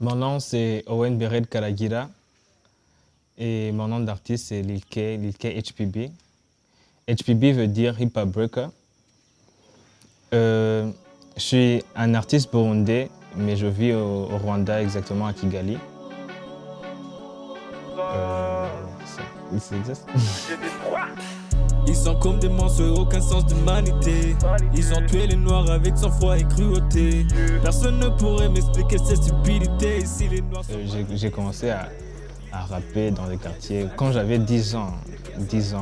Mon nom c'est Owen Bered Kalagira et mon nom d'artiste c'est Lil K HPB. HPB veut dire Hip Hop Breaker. Je suis un artiste burundais, mais je vis au Rwanda, exactement à Kigali. Ça existe. Ils sont comme des monstres, aucun sens d'humanité. Ils ont tué les noirs avec sang-froid et cruauté. Personne ne pourrait m'expliquer cette stupidité. Ici, les noirs sont... J'ai commencé à rapper dans les quartiers quand j'avais 10 ans, 11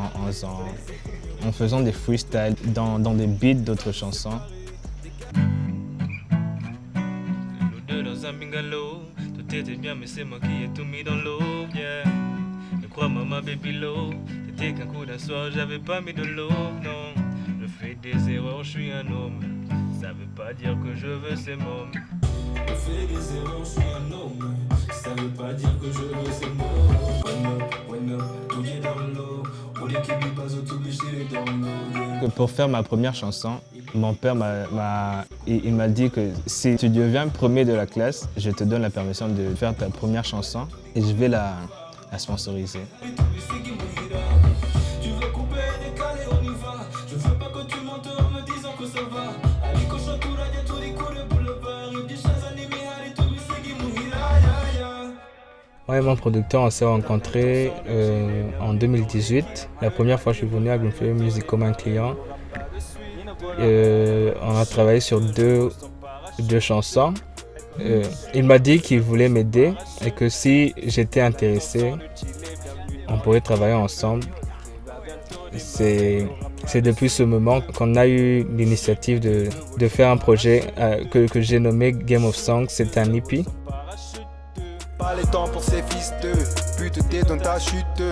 ans, en faisant des freestyles dans des beats d'autres chansons. Nous deux dans un bungalow, tout était bien mais c'est moi qui ai tout mis dans l'eau, yeah. Ne crois maman baby low, c'était qu'un coup d'un soir j'avais pas mis de l'eau, non. Je fais des erreurs, je suis un homme, ça veut pas dire que je veux ces mômes. Je fais des erreurs, je suis un homme, ça veut pas dire que je veux ces mômes. When up, tout est dans l'eau, on est qui vit pas au tout biché dans l'eau. Pour faire ma première chanson, mon père m'a dit que si tu deviens premier de la classe, je te donne la permission de faire ta première chanson et je vais la sponsoriser. Tu veux couper, décaler, on y va. Je veux pas que tu montes en me disant que ça va. Ali cochon tout radio, tout les coups de boulevard. Il dit chaz animé, allez tout lui c'est qui mouhira, ya ya. Moi et mon producteur, on s'est rencontrés en 2018. La première fois que je suis venu à Green Fairy Music comme un client. On a travaillé sur deux chansons. Il m'a dit qu'il voulait m'aider et que si j'étais intéressé, on pourrait travailler ensemble. C'est depuis ce moment qu'on a eu l'initiative de faire un projet que j'ai nommé Game of Songs. C'est un EP. Pas le temps pour ces fils de pute, t'es dans ta chute.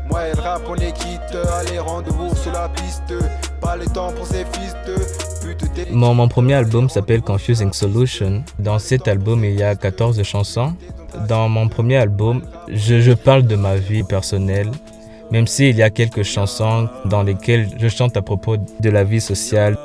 Moi et le rap on est quitte, allez rendez-vous sur la piste. Pas le temps pour ces fils de pute, t'es... Mon premier album s'appelle Confusing Solution. Dans cet album, il y a 14 chansons. Dans mon premier album, je parle de ma vie personnelle, même s'il y a quelques chansons dans lesquelles je chante à propos de la vie sociale.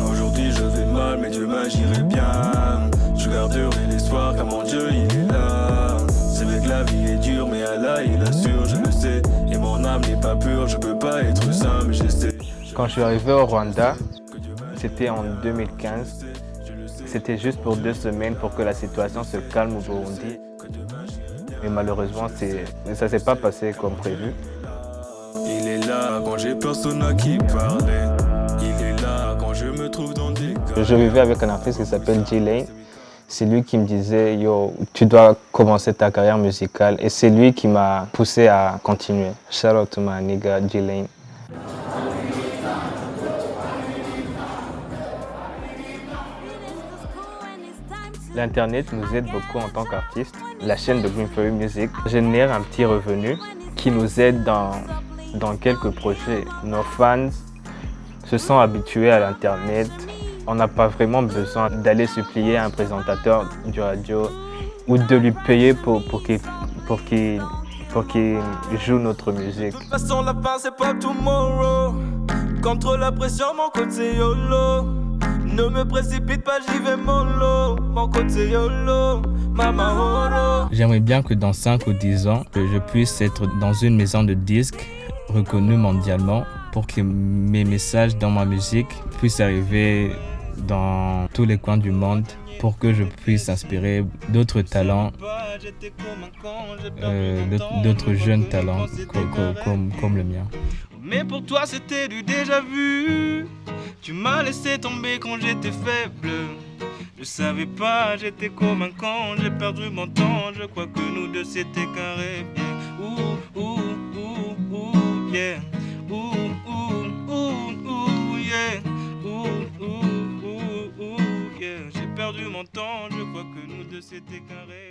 Aujourd'hui je vais mal, mais Dieu m'agirait bien. Je garderai l'espoir car mon Dieu il est là. C'est vrai que la vie est dure, mais Allah il assure, je le sais. Et mon âme n'est pas pure, je peux pas être sain, mais j'essaie. Quand je suis arrivé au Rwanda, c'était en 2015. C'était juste pour 2 semaines pour que la situation se calme au Burundi. Mais malheureusement, ça ne s'est pas passé comme prévu. Il est là quand j'ai personne à qui parler. Il est là quand je me trouve dans des cas. Je vivais avec un artiste qui s'appelle G-Lane. C'est lui qui me disait « Yo, tu dois commencer ta carrière musicale » et c'est lui qui m'a poussé à continuer. Shout out to my nigga G-Lane. L'Internet nous aide beaucoup en tant qu'artistes. La chaîne de Green Fairy Music génère un petit revenu qui nous aide dans quelques projets. Nos fans se sont habitués à l'Internet. On n'a pas vraiment besoin d'aller supplier un présentateur du radio ou de lui payer pour qu'il joue notre musique. De toute façon, la fin c'est pas tomorrow. Contre la pression, mon code c'est YOLO. Ne me précipite pas, j'y vais mollo. Mon code c'est YOLO, mama horo. J'aimerais bien que dans 5 ou 10 ans, je puisse être dans une maison de disques reconnue mondialement pour que mes messages dans ma musique puissent arriver dans tous les coins du monde pour que je puisse inspirer d'autres talents, d'autres jeunes talents comme le mien. Mais pour toi c'était du déjà vu. Tu m'as laissé tomber quand j'étais faible. Je savais pas, j'étais comme un con. J'ai perdu mon temps, je crois que nous deux c'était qu'un rêve. Ouh, ouh, ouh, ouh, yeah. Ouh, ouh, ouh, ouh, yeah. Ouh, ouh, ouh, ouh, yeah. J'ai perdu mon temps, je crois que nous deux c'était qu'un rêve.